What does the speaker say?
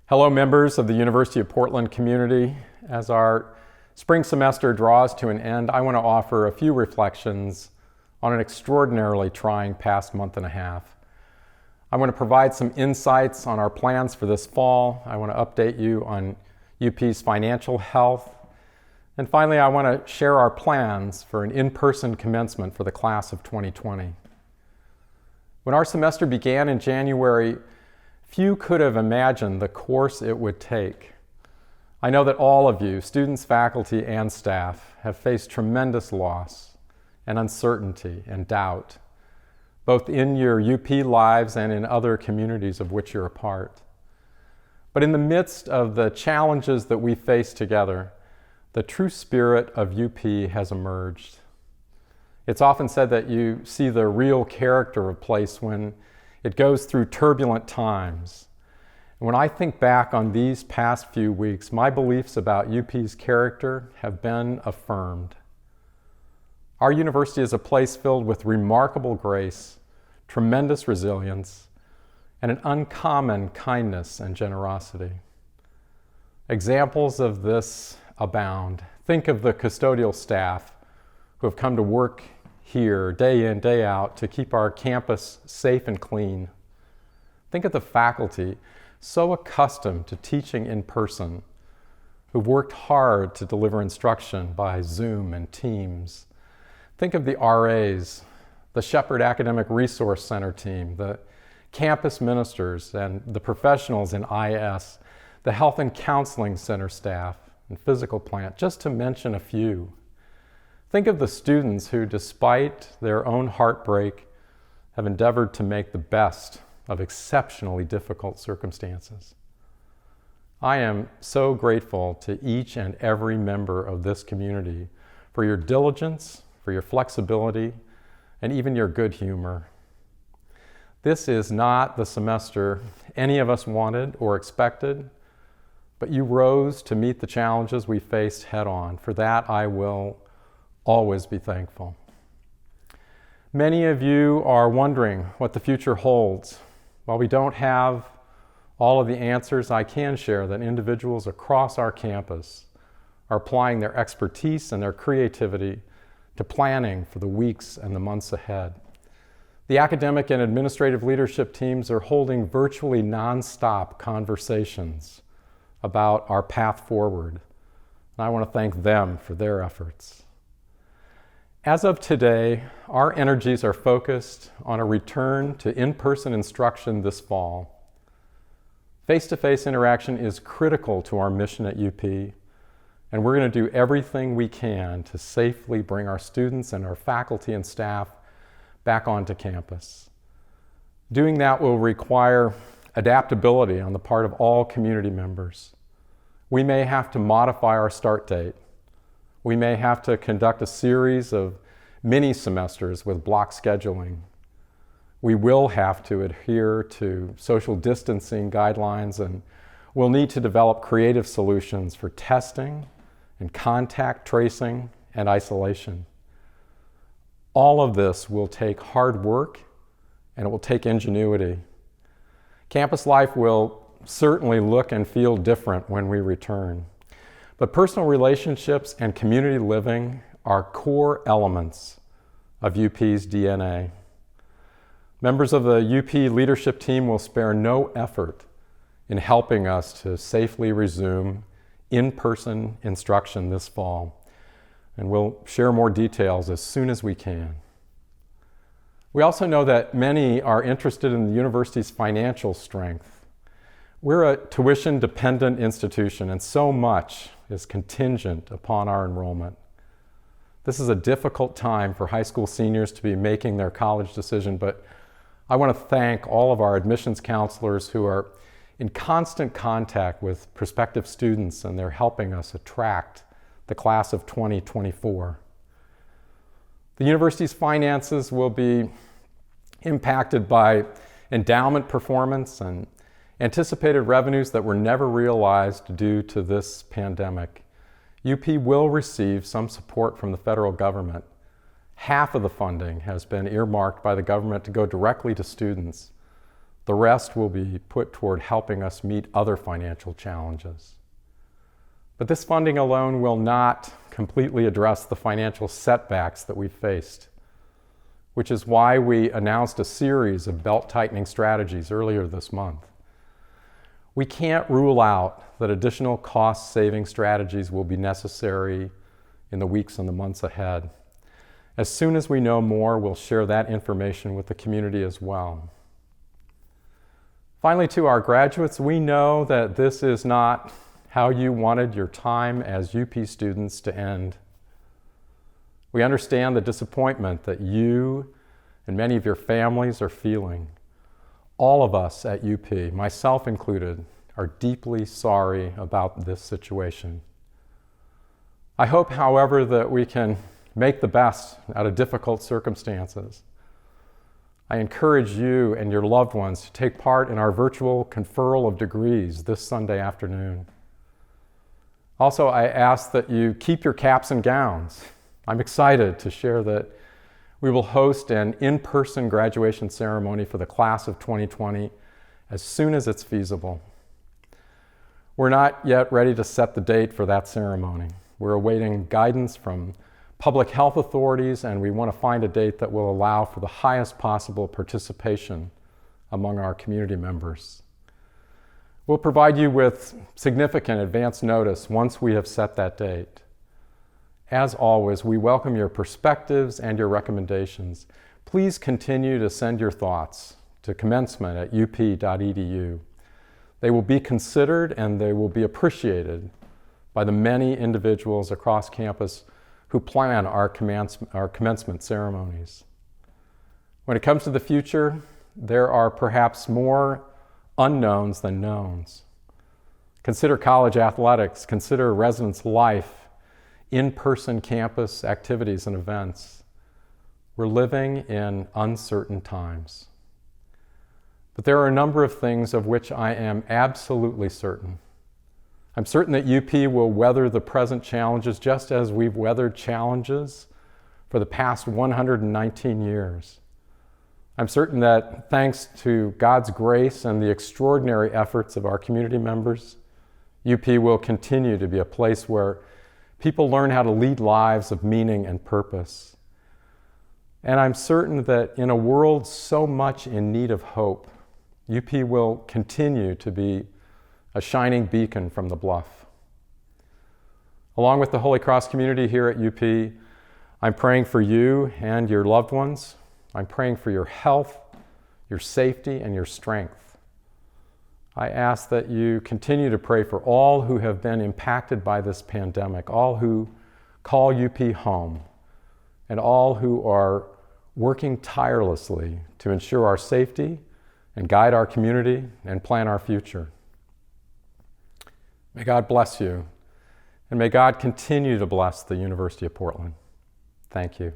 Hello, members of the University of Portland community. As our spring semester draws to an end, I want to offer a few reflections on an extraordinarily trying past month and a half. I want to provide some insights on our plans for this fall. I want to update you on UP's financial health. And finally, I want to share our plans for an in-person commencement for the class of 2020. When our semester began in January, few could have imagined the course it would take. I know that all of you, students, faculty, and staff, have faced tremendous loss and uncertainty and doubt, both in your UP lives and in other communities of which you're a part. But in the midst of the challenges that we face together, the true spirit of UP has emerged. It's often said that you see the real character of a place when it goes through turbulent times. And when I think back on these past few weeks, my beliefs about UP's character have been affirmed. Our university is a place filled with remarkable grace, tremendous resilience, and an uncommon kindness and generosity. Examples of this abound. Think of the custodial staff who have come to work here day in, day out to keep our campus safe and clean. Think of the faculty so accustomed to teaching in person, who've worked hard to deliver instruction by Zoom and Teams. Think of the RAs, the Shepherd Academic Resource Center team, the campus ministers and the professionals in IS, the Health and Counseling Center staff and physical plant, just to mention a few. Think of the students who, despite their own heartbreak, have endeavored to make the best of exceptionally difficult circumstances. I am so grateful to each and every member of this community for your diligence, for your flexibility, and even your good humor. This is not the semester any of us wanted or expected, but you rose to meet the challenges we faced head on. For that, I will always be thankful. Many of you are wondering what the future holds. While we don't have all of the answers, I can share that individuals across our campus are applying their expertise and their creativity to planning for the weeks and the months ahead. The academic and administrative leadership teams are holding virtually nonstop conversations about our path forward, and I want to thank them for their efforts. As of today, our energies are focused on a return to in-person instruction this fall. Face-to-face interaction is critical to our mission at UP, and we're going to do everything we can to safely bring our students and our faculty and staff back onto campus. Doing that will require adaptability on the part of all community members. We may have to modify our start date. We may have to conduct a series of mini semesters with block scheduling. We will have to adhere to social distancing guidelines, and we'll need to develop creative solutions for testing and contact tracing and isolation. All of this will take hard work and it will take ingenuity. Campus life will certainly look and feel different when we return. But personal relationships and community living are core elements of UP's DNA. Members of the UP leadership team will spare no effort in helping us to safely resume in-person instruction this fall, and we'll share more details as soon as we can. We also know that many are interested in the university's financial strength. We're a tuition-dependent institution, and so much is contingent upon our enrollment. This is a difficult time for high school seniors to be making their college decision, but I want to thank all of our admissions counselors who are in constant contact with prospective students, and they're helping us attract the class of 2024. The university's finances will be impacted by endowment performance and anticipated revenues that were never realized due to this pandemic. UP will receive some support from the federal government. Half of the funding has been earmarked by the government to go directly to students. The rest will be put toward helping us meet other financial challenges. But this funding alone will not completely address the financial setbacks that we've faced, which is why we announced a series of belt-tightening strategies earlier this month. We can't rule out that additional cost-saving strategies will be necessary in the weeks and the months ahead. As soon as we know more, we'll share that information with the community as well. Finally, to our graduates, we know that this is not how you wanted your time as UP students to end. We understand the disappointment that you and many of your families are feeling. All of us at UP, myself included, are deeply sorry about this situation. I hope, however, that we can make the best out of difficult circumstances. I encourage you and your loved ones to take part in our virtual conferral of degrees this Sunday afternoon. Also, I ask that you keep your caps and gowns. I'm excited to share that we will host an in-person graduation ceremony for the class of 2020 as soon as it's feasible. We're not yet ready to set the date for that ceremony. We're awaiting guidance from public health authorities, and we want to find a date that will allow for the highest possible participation among our community members. We'll provide you with significant advance notice once we have set that date. As always, we welcome your perspectives and your recommendations. Please continue to send your thoughts to commencement@up.edu. They will be considered and they will be appreciated by the many individuals across campus who plan our commencement ceremonies. When it comes to the future, there are perhaps more unknowns than knowns. Consider college athletics, consider residence life, in-person campus activities and events. We're living in uncertain times. But there are a number of things of which I am absolutely certain. I'm certain that UP will weather the present challenges just as we've weathered challenges for the past 119 years. I'm certain that thanks to God's grace and the extraordinary efforts of our community members, UP will continue to be a place where people learn how to lead lives of meaning and purpose. And I'm certain that in a world so much in need of hope, UP will continue to be a shining beacon from the bluff. Along with the Holy Cross community here at UP, I'm praying for you and your loved ones. I'm praying for your health, your safety, and your strength. I ask that you continue to pray for all who have been impacted by this pandemic, all who call UP home, and all who are working tirelessly to ensure our safety and guide our community and plan our future. May God bless you, and may God continue to bless the University of Portland. Thank you.